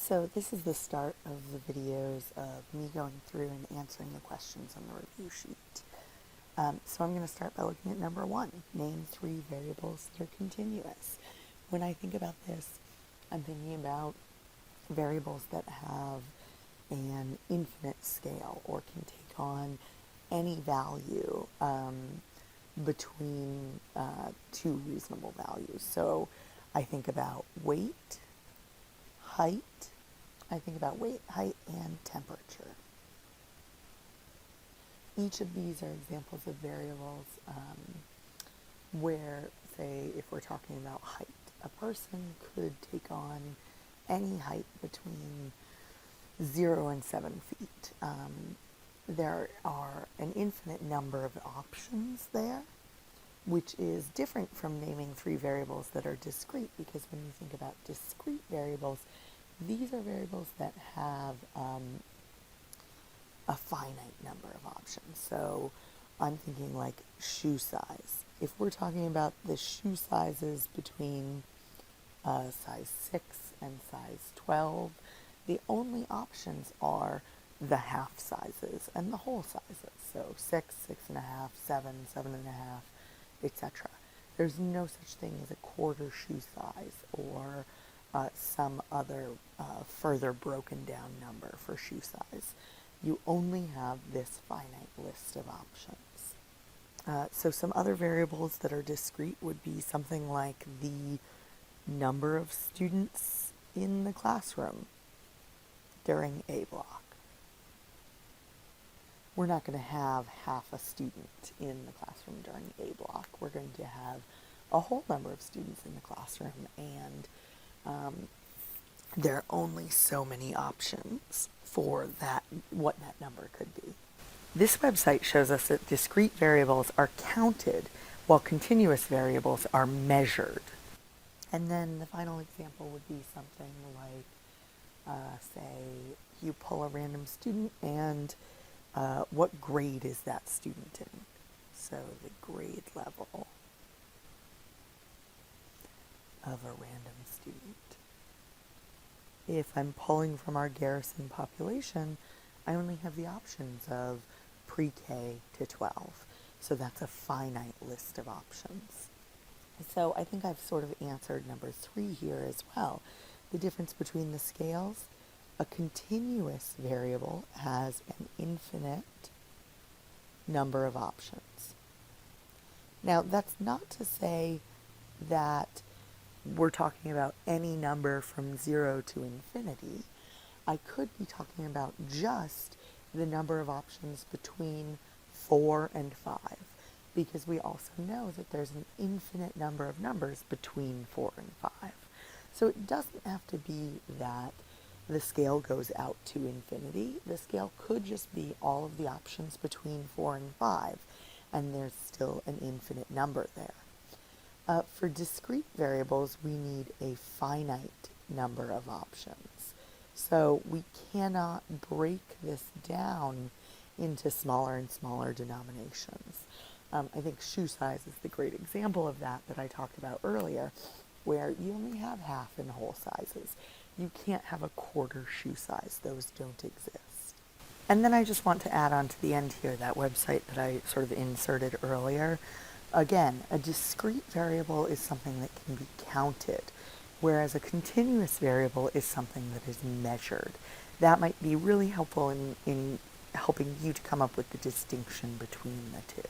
So this is the start of the videos of me going through and answering the questions on the review sheet. So I'm going to start by looking at number 1, name 3 variables that are continuous. When I think about this, I'm thinking about variables that have an infinite scale or can take on any value between two reasonable values. So I think about weight, height, and temperature. Each of these are examples of variables where, say, if we're talking about height, a person could take on any height between 0 and 7 feet. There are an infinite number of options there, which is different from naming 3 variables that are discrete, because when you think about discrete variables, these are variables that have a finite number of options. So I'm thinking like shoe size. If we're talking about the shoe sizes between size 6 and size 12, the only options are the half sizes and the whole sizes. So 6, 6.5, 7, 7.5, etc. There's no such thing as a quarter shoe size or some other further broken down number for shoe size. You only have this finite list of options. So some other variables that are discrete would be something like the number of students in the classroom during A block. We're not going to have half a student in the classroom during A block. We're going to have a whole number of students in the classroom, and there are only so many options for that, what that number could be. This website shows us that discrete variables are counted while continuous variables are measured. And then the final example would be something like, say, you pull a random student and what grade is that student in? So the grade level of a random student. If I'm pulling from our Garrison population, I only have the options of pre-K to 12. So that's a finite list of options. So I think I've sort of answered number 3 here as well. The difference between the scales: a continuous variable has an infinite number of options. Now, that's not to say that we're talking about any number from 0 to infinity. I could be talking about just the number of options between 4 and 5, because we also know that there's an infinite number of numbers between 4 and 5. So it doesn't have to be that the scale goes out to infinity. The scale could just be all of the options between 4 and 5, and there's still an infinite number there. For discrete variables, we need a finite number of options. So we cannot break this down into smaller and smaller denominations. I think shoe size is the great example of that I talked about earlier, where you only have half and whole sizes. You can't have a quarter shoe size. Those don't exist. And then I just want to add on to the end here that website that I sort of inserted earlier. Again, a discrete variable is something that can be counted, whereas a continuous variable is something that is measured. That might be really helpful in helping you to come up with the distinction between the two.